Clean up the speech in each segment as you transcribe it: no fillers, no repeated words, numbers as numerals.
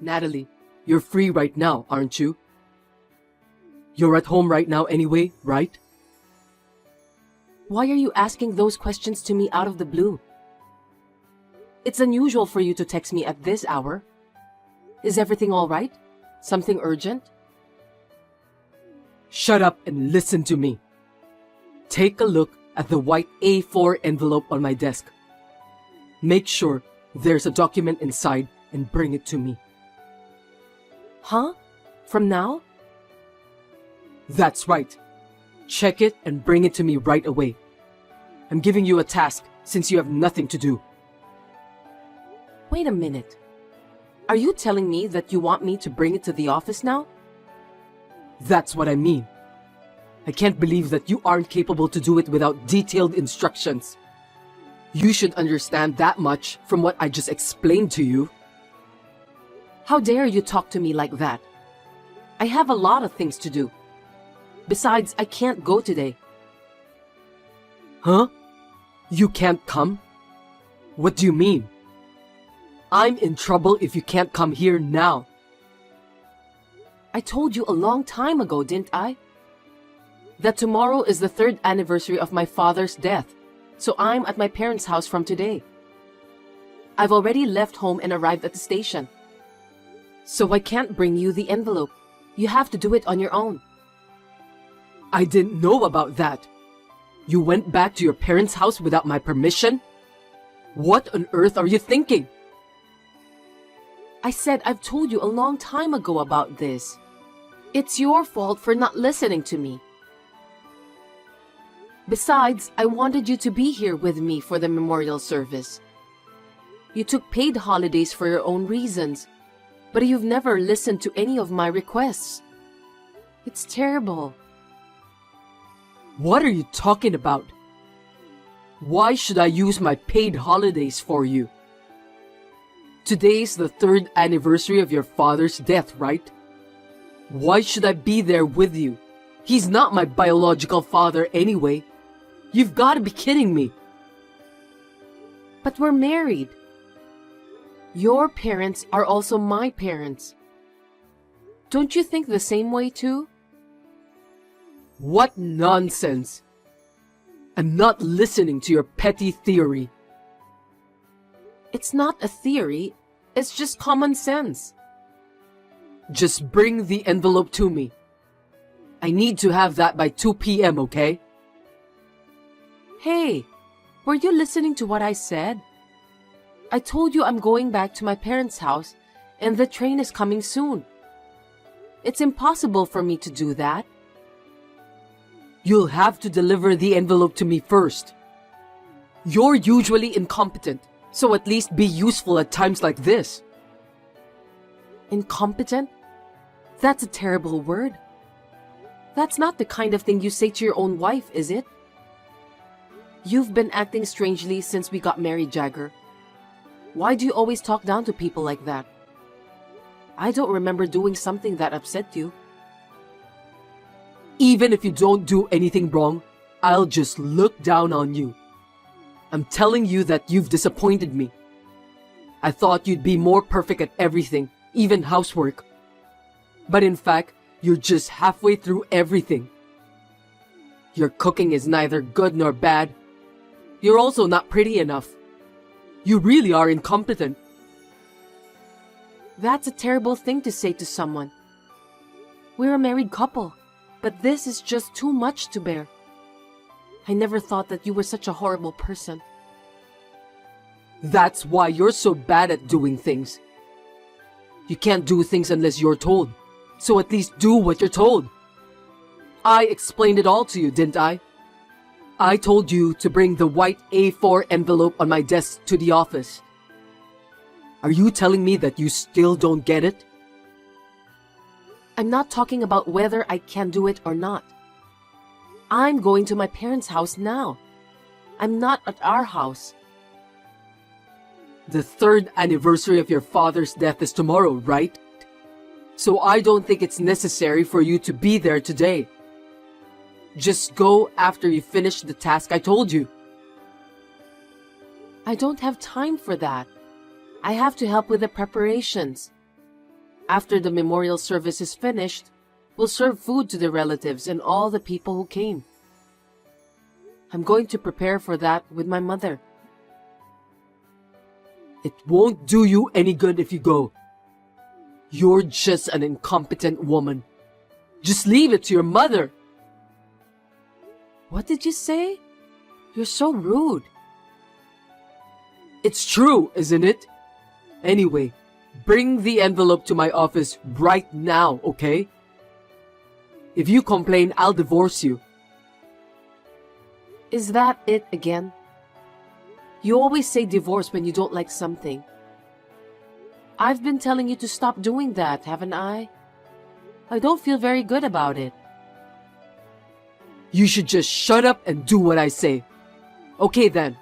Natalie, you're free right now, aren't you? You're at home right now anyway, right? Why are you asking those questions to me out of the blue? It's unusual for you to text me at this hour. Is everything all right? Something urgent? Shut up and listen to me. Take a look at the white A4 envelope on my desk. Make sure there's a document inside and bring it to me. Huh? From now? That's right. Check it and bring it to me right away. I'm giving you a task since you have nothing to do. Wait a minute. Are you telling me that you want me to bring it to the office now? That's what I mean. I can't believe that you aren't capable to do it without detailed instructions. You should understand that much from what I just explained to you. How dare you talk to me like that? I have a lot of things to do. Besides, I can't go today. Huh? You can't come? What do you mean? I'm in trouble if you can't come here now. I told you a long time ago, didn't I? That tomorrow is the 3rd anniversary of my father's death, so I'm at my parents' house from today. I've already left home and arrived at the station. So I can't bring you the envelope. You have to do it on your own. I didn't know about that. You went back to your parents' house without my permission? What on earth are you thinking? I said I've told you a long time ago about this. It's your fault for not listening to me. Besides, I wanted you to be here with me for the memorial service. You took paid holidays for your own reasons, but you've never listened to any of my requests. It's terrible. What are you talking about? Why should I use my paid holidays for you? Today's the 3rd anniversary of your father's death, right? Why should I be there with you? He's not my biological father anyway. You've got to be kidding me. But we're married. Your parents are also my parents. Don't you think the same way too? What nonsense! I'm not listening to your petty theory. It's not a theory, it's just common sense. Just bring the envelope to me. I need to have that by 2 p.m., okay? Hey, were you listening to what I said? I told you I'm going back to my parents' house and the train is coming soon. It's impossible for me to do that. You'll have to deliver the envelope to me first. You're usually incompetent, so at least be useful at times like this. Incompetent? That's a terrible word. That's not the kind of thing you say to your own wife, is it? You've been acting strangely since we got married, Jagger. Why do you always talk down to people like that? I don't remember doing something that upset you. Even if you don't do anything wrong, I'll just look down on you. I'm telling you that you've disappointed me. I thought you'd be more perfect at everything, even housework. But in fact, you're just halfway through everything. Your cooking is neither good nor bad. You're also not pretty enough. You really are incompetent. That's a terrible thing to say to someone. We're a married couple, but this is just too much to bear. I never thought that you were such a horrible person. That's why you're so bad at doing things. You can't do things unless you're told, so at least do what you're told. I explained it all to you, didn't I? I told you to bring the white A4 envelope on my desk to the office. Are you telling me that you still don't get it? I'm not talking about whether I can do it or not. I'm going to my parents' house now. I'm not at our house. The 3rd anniversary of your father's death is tomorrow, right? So I don't think it's necessary for you to be there today. Just go after you finish the task I told you. I don't have time for that. I have to help with the preparations. After the memorial service is finished, we'll serve food to the relatives and all the people who came. I'm going to prepare for that with my mother. It won't do you any good if you go. You're just an incompetent woman. Just leave it to your mother. What did you say? You're so rude. It's true, isn't it? Anyway, bring the envelope to my office right now, okay? If you complain, I'll divorce you. Is that it again? You always say divorce when you don't like something. I've been telling you to stop doing that, haven't I? I don't feel very good about it. You should just shut up and do what I say. Okay then.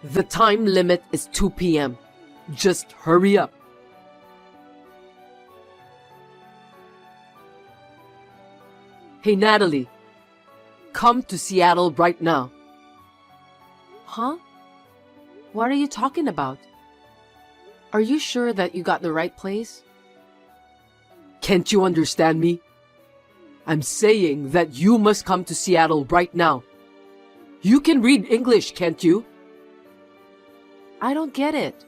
The time limit is 2 p.m. Just hurry up. Hey Natalie, come to Seattle right now. Huh? What are you talking about? Are you sure that you got the right place? Can't you understand me? I'm saying that you must come to Seattle right now. You can read English, can't you? I don't get it.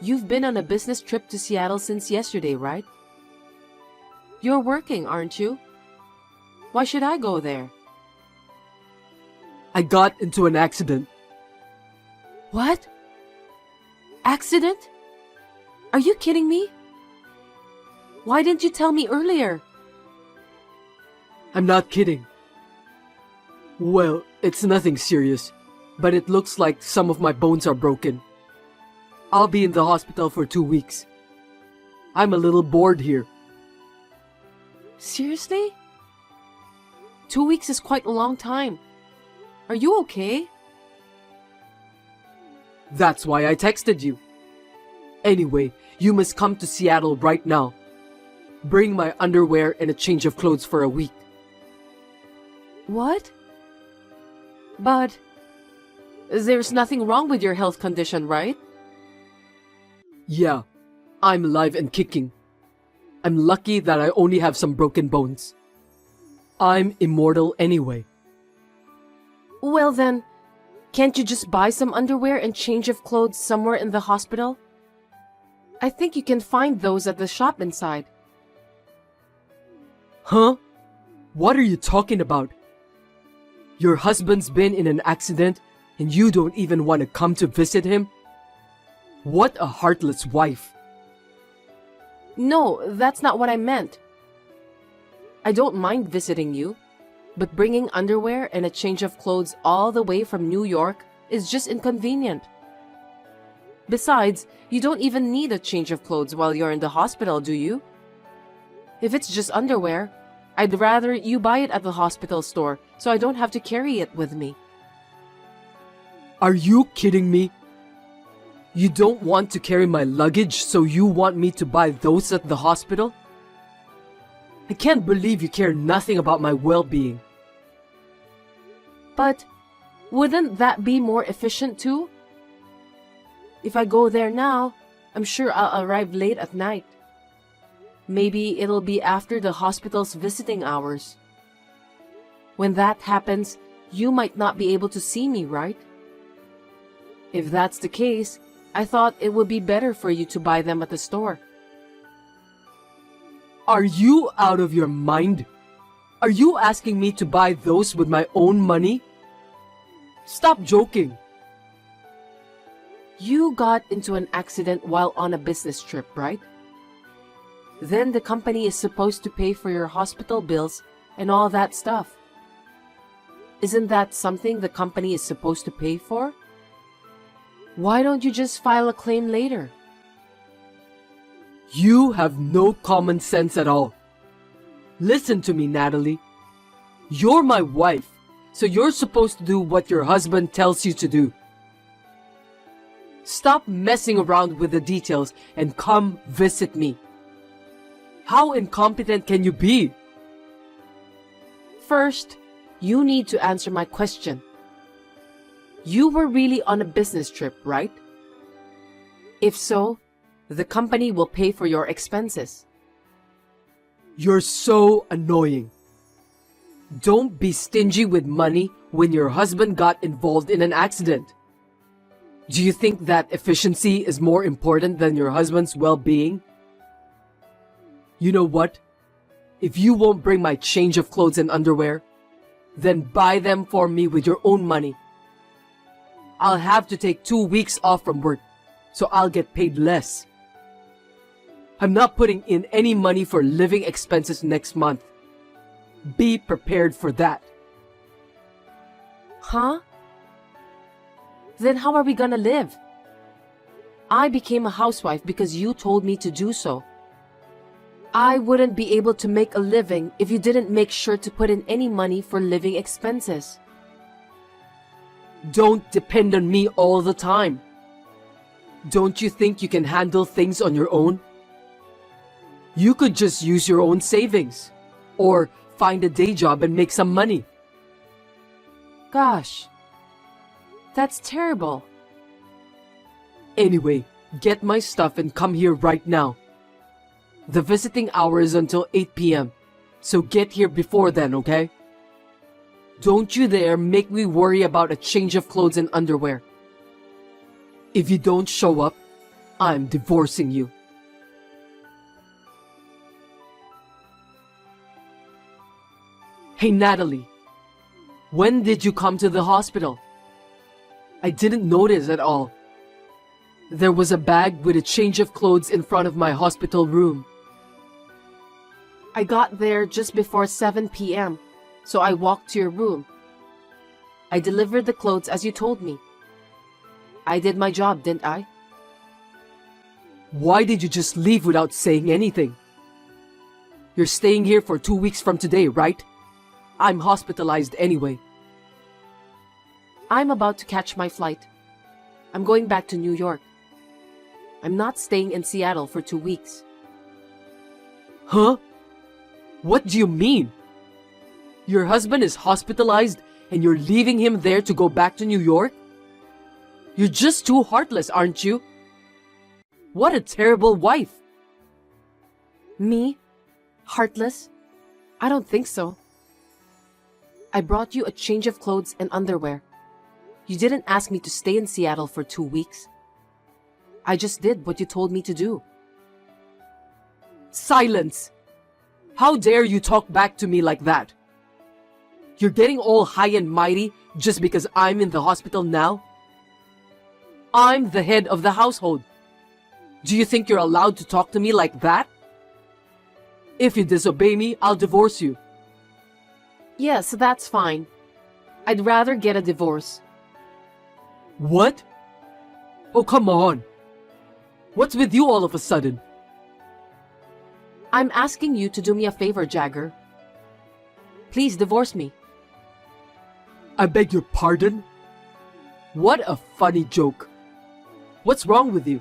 You've been on a business trip to Seattle since yesterday, right? You're working, aren't you? Why should I go there? I got into an accident. What? Accident? Are you kidding me? Why didn't you tell me earlier? I'm not kidding. Well, it's nothing serious, but it looks like some of my bones are broken. I'll be in the hospital for 2 weeks. I'm a little bored here. Seriously? 2 weeks is quite a long time. Are you okay? That's why I texted you. Anyway, you must come to Seattle right now. Bring my underwear and a change of clothes for a week. What? But there's nothing wrong with your health condition, right? Yeah, I'm alive and kicking. I'm lucky that I only have some broken bones. I'm immortal anyway. Well then, can't you just buy some underwear and change of clothes somewhere in the hospital? I think you can find those at the shop inside. Huh? What are you talking about? Your husband's been in an accident and you don't even want to come to visit him? What a heartless wife. No, that's not what I meant. I don't mind visiting you, but bringing underwear and a change of clothes all the way from New York is just inconvenient. Besides, you don't even need a change of clothes while you're in the hospital, do you? If it's just underwear, I'd rather you buy it at the hospital store so I don't have to carry it with me. Are you kidding me? You don't want to carry my luggage, so you want me to buy those at the hospital? I can't believe you care nothing about my well-being. But wouldn't that be more efficient too? If I go there now, I'm sure I'll arrive late at night. Maybe it'll be after the hospital's visiting hours. When that happens, you might not be able to see me, right? If that's the case, I thought it would be better for you to buy them at the store. Are you out of your mind? Are you asking me to buy those with my own money? Stop joking. You got into an accident while on a business trip, right? Then the company is supposed to pay for your hospital bills and all that stuff. Isn't that something the company is supposed to pay for? Why don't you just file a claim later? You have no common sense at all. Listen to me, Natalie. You're my wife, so you're supposed to do what your husband tells you to do. Stop messing around with the details and come visit me. How incompetent can you be? First, you need to answer my question. You were really on a business trip, right? If so, The company will pay for your expenses. You're so annoying. Don't be stingy with money when your husband got involved in an accident. Do you think that efficiency is more important than your husband's well-being? You know what? If you won't bring my change of clothes and underwear, then buy them for me with your own money. I'll have to take 2 weeks off from work, so I'll get paid less. I'm not putting in any money for living expenses next month. Be prepared for that. Huh? Then how are we gonna live? I became a housewife because you told me to do so. I wouldn't be able to make a living if you didn't make sure to put in any money for living expenses. Don't depend on me all the time. Don't you think you can handle things on your own? You could just use your own savings, or find a day job and make some money. Gosh, that's terrible. Anyway, get my stuff and come here right now. The visiting hour is until 8 p.m., so get here before then, okay? Don't you dare make me worry about a change of clothes and underwear. If you don't show up, I'm divorcing you. Hey Natalie, when did you come to the hospital? I didn't notice at all. There was a bag with a change of clothes in front of my hospital room. I got there just before 7 p.m., so I walked to your room. I delivered the clothes as you told me. I did my job, didn't I? Why did you just leave without saying anything? You're staying here for 2 weeks from today, right? I'm hospitalized anyway. I'm about to catch my flight. I'm going back to New York. I'm not staying in Seattle for 2 weeks. Huh? What do you mean? Your husband is hospitalized and you're leaving him there to go back to New York? You're just too heartless, aren't you? What a terrible wife. Me? Heartless? I don't think so. I brought you a change of clothes and underwear. You didn't ask me to stay in Seattle for 2 weeks. I just did what you told me to do. Silence! How dare you talk back to me like that? You're getting all high and mighty just because I'm in the hospital now? I'm the head of the household. Do you think you're allowed to talk to me like that? If you disobey me, I'll divorce you. Yes, that's fine. I'd rather get a divorce. What? Oh, come on. What's with you all of a sudden? I'm asking you to do me a favor, Jagger. Please divorce me. I beg your pardon? What a funny joke. What's wrong with you?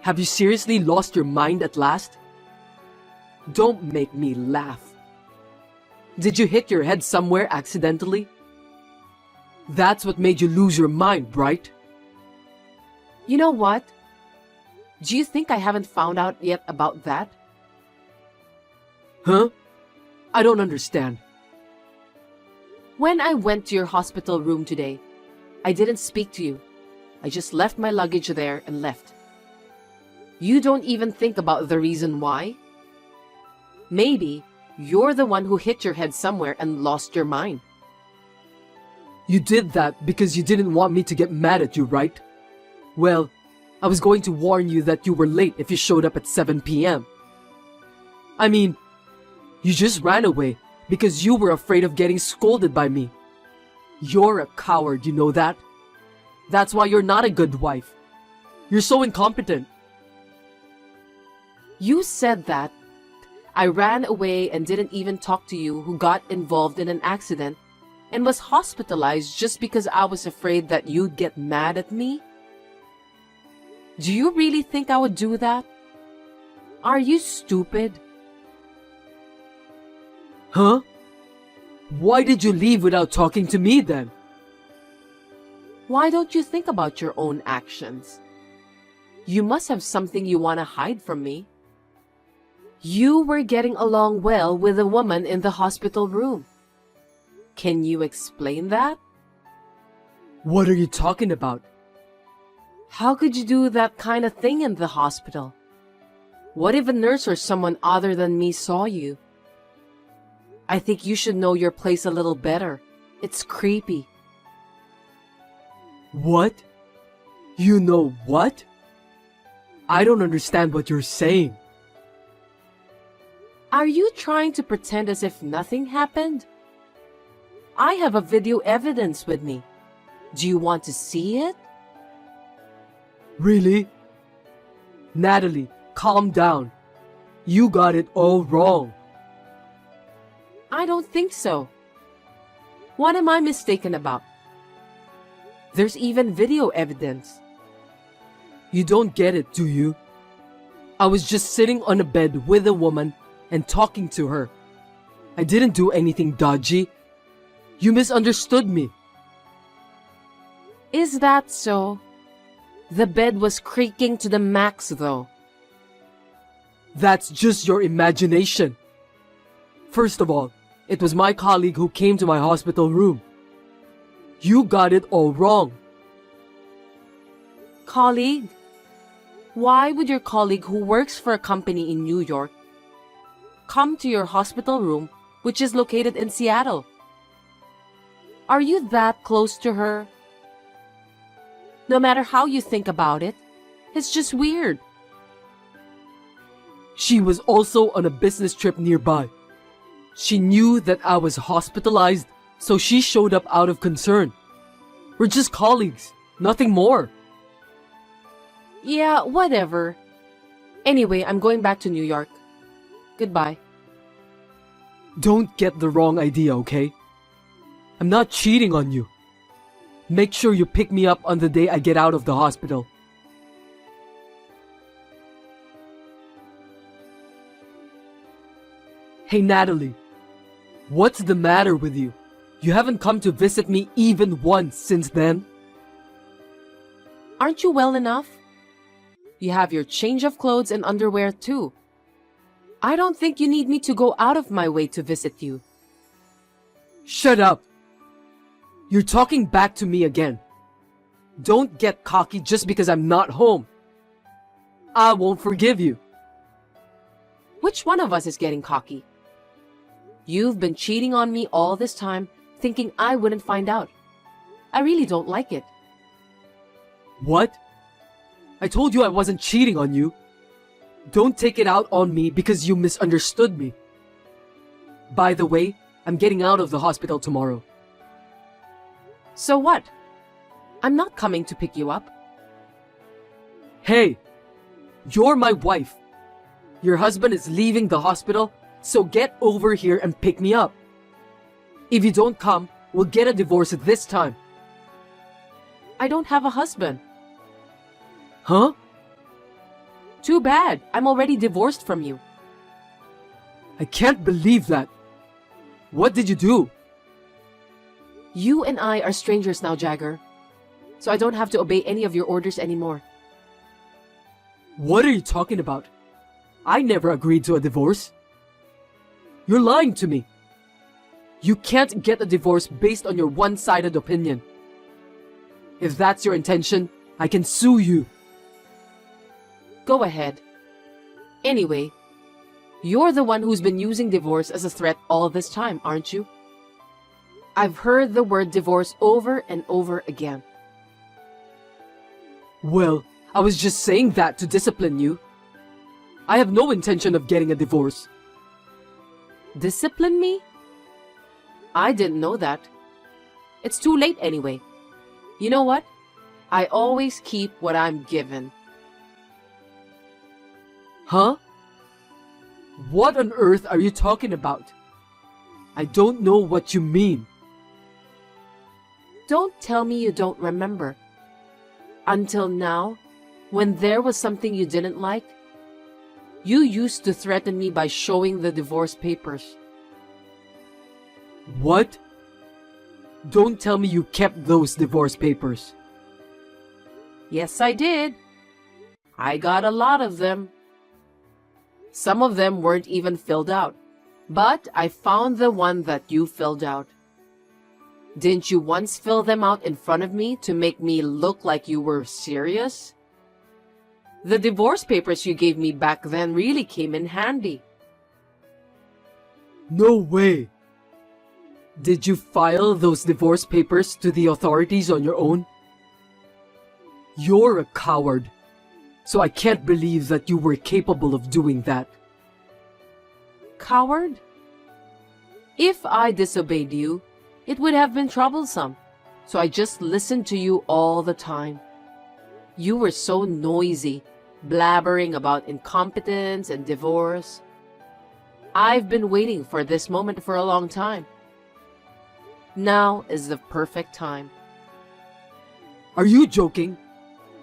Have you seriously lost your mind at last? Don't make me laugh. Did you hit your head somewhere accidentally? That's what made you lose your mind, right? You know what? Do you think I haven't found out yet about that? Huh? I don't understand. When I went to your hospital room today, I didn't speak to you. I just left my luggage there and left. You don't even think about the reason why? Maybe you're the one who hit your head somewhere and lost your mind. You did that because you didn't want me to get mad at you, right? Well, I was going to warn you that you were late if you showed up at 7 p.m. I mean, you just ran away because you were afraid of getting scolded by me. You're a coward, you know that? That's why you're not a good wife. You're so incompetent. You said that. I ran away and didn't even talk to you who got involved in an accident and was hospitalized just because I was afraid that you'd get mad at me? Do you really think I would do that? Are you stupid? Huh? Why did you leave without talking to me then? Why don't you think about your own actions? You must have something you want to hide from me. You were getting along well with a woman in the hospital room. Can you explain that? What are you talking about? How could you do that kind of thing in the hospital? What if a nurse or someone other than me saw you? I think you should know your place a little better. It's creepy. What? You know what? I don't understand what you're saying. Are you trying to pretend as if nothing happened? I have a video evidence with me. Do you want to see it? Really? Natalie, calm down. You got it all wrong. I don't think so. What am I mistaken about? There's even video evidence. You don't get it, do you? I was just sitting on a bed with a woman and talking to her. I didn't do anything dodgy. You misunderstood me. Is that so? The bed was creaking to the max, though. That's just your imagination. First of all, it was my colleague who came to my hospital room. You got it all wrong. Colleague? Why would your colleague who works for a company in New York come to your hospital room, which is located in Seattle? Are you that close to her? No matter how you think about it, it's just weird. She was also on a business trip nearby. She knew that I was hospitalized, so she showed up out of concern. We're just colleagues, nothing more. Yeah, whatever. Anyway, I'm going back to New York. Goodbye. Don't get the wrong idea, okay? I'm not cheating on you. Make sure you pick me up on the day I get out of the hospital. Hey Natalie, what's the matter with you? You haven't come to visit me even once since then. Aren't you well enough? You have your change of clothes and underwear too. I don't think you need me to go out of my way to visit you. Shut up! You're talking back to me again. Don't get cocky just because I'm not home. I won't forgive you. Which one of us is getting cocky? You've been cheating on me all this time, thinking I wouldn't find out. I really don't like it. What? I told you I wasn't cheating on you. Don't take it out on me because you misunderstood me. By the way, I'm getting out of the hospital tomorrow. So what? I'm not coming to pick you up. Hey, you're my wife. Your husband is leaving the hospital, so get over here and pick me up. If you don't come, we'll get a divorce this time. I don't have a husband. Huh? Too bad. I'm already divorced from you. I can't believe that. What did you do? You and I are strangers now, Jagger. So I don't have to obey any of your orders anymore. What are you talking about? I never agreed to a divorce. You're lying to me. You can't get a divorce based on your one-sided opinion. If that's your intention, I can sue you. Go ahead. Anyway, you're the one who's been using divorce as a threat all this time, aren't you? I've heard the word divorce over and over again. Well, I was just saying that to discipline you. I have no intention of getting a divorce. Discipline me? I didn't know that. It's too late anyway. You know what? I always keep what I'm given. Huh? What on earth are you talking about? I don't know what you mean. Don't tell me you don't remember. Until now, when there was something you didn't like, you used to threaten me by showing the divorce papers. What? Don't tell me you kept those divorce papers. Yes, I did. I got a lot of them. Some of them weren't even filled out, but I found the one that you filled out. Didn't you once fill them out in front of me to make me look like you were serious? The divorce papers you gave me back then really came in handy. No way! Did you file those divorce papers to the authorities on your own? You're a coward, so I can't believe that you were capable of doing that. Coward? If I disobeyed you, it would have been troublesome, so I just listened to you all the time. You were so noisy, blabbering about incompetence and divorce. I've been waiting for this moment for a long time. Now is the perfect time. Are you joking?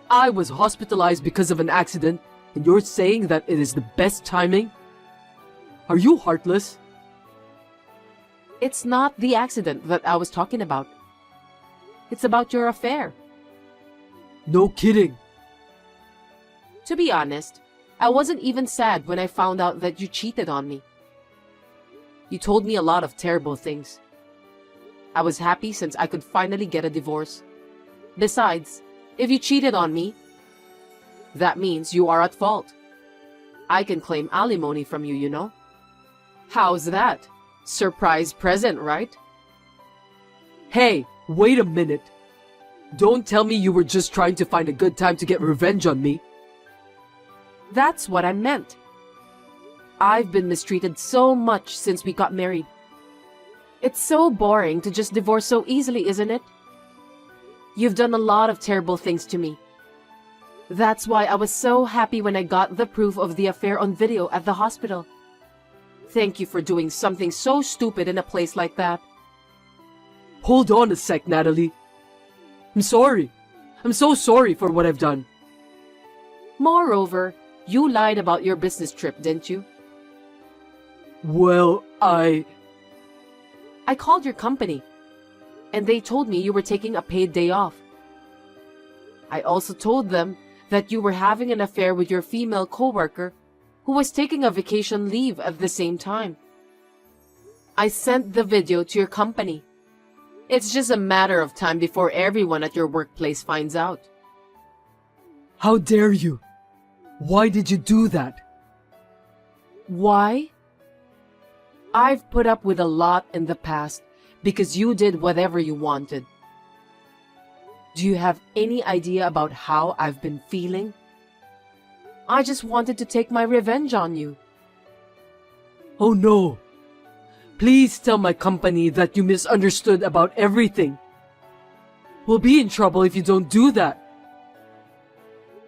I was hospitalized because of an accident, and you're saying that it is the best timing? Are you heartless? It's not the accident that I was talking about. It's about your affair. No kidding. To be honest, I wasn't even sad when I found out that you cheated on me. You told me a lot of terrible things. I was happy since I could finally get a divorce. Besides, if you cheated on me, that means you are at fault. I can claim alimony from you, you know. How's that? Surprise present, right? Hey, wait a minute. Don't tell me you were just trying to find a good time to get revenge on me. That's what I meant. I've been mistreated so much since we got married. It's so boring to just divorce so easily, isn't it? You've done a lot of terrible things to me. That's why I was so happy when I got the proof of the affair on video at the hospital. Thank you for doing something so stupid in a place like that. Hold on a sec, Natalie. I'm sorry. I'm so sorry for what I've done. Moreover, you lied about your business trip, didn't you? Well, I called your company, and they told me you were taking a paid day off. I also told them that you were having an affair with your female coworker who was taking a vacation leave at the same time. I sent the video to your company. It's just a matter of time before everyone at your workplace finds out. How dare you? Why did you do that? Why? I've put up with a lot in the past because you did whatever you wanted. Do you have any idea about how I've been feeling? I just wanted to take my revenge on you. Oh no. Please tell my company that you misunderstood about everything. We'll be in trouble if you don't do that.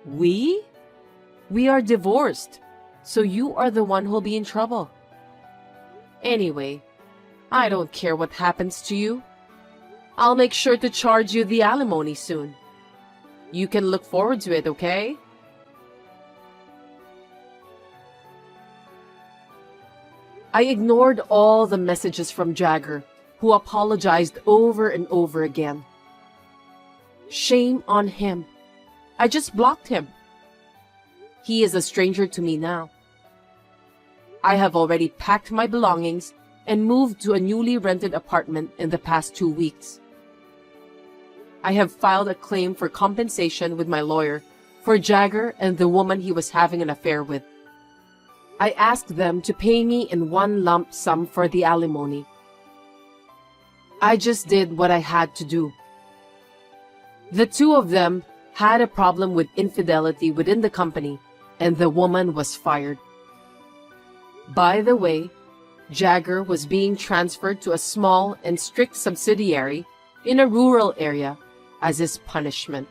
We? We are divorced, so you are the one who'll be in trouble. Anyway, I don't care what happens to you. I'll make sure to charge you the alimony soon. You can look forward to it, okay? I ignored all the messages from Jagger, who apologized over and over again. Shame on him. I just blocked him. He is a stranger to me now. I have already packed my belongings and moved to a newly rented apartment in the past 2 weeks. I have filed a claim for compensation with my lawyer for Jagger and the woman he was having an affair with. I asked them to pay me in one lump sum for the alimony. I just did what I had to do. The two of them had a problem with infidelity within the company, and the woman was fired. By the way, Jagger was being transferred to a small and strict subsidiary in a rural area as his punishment.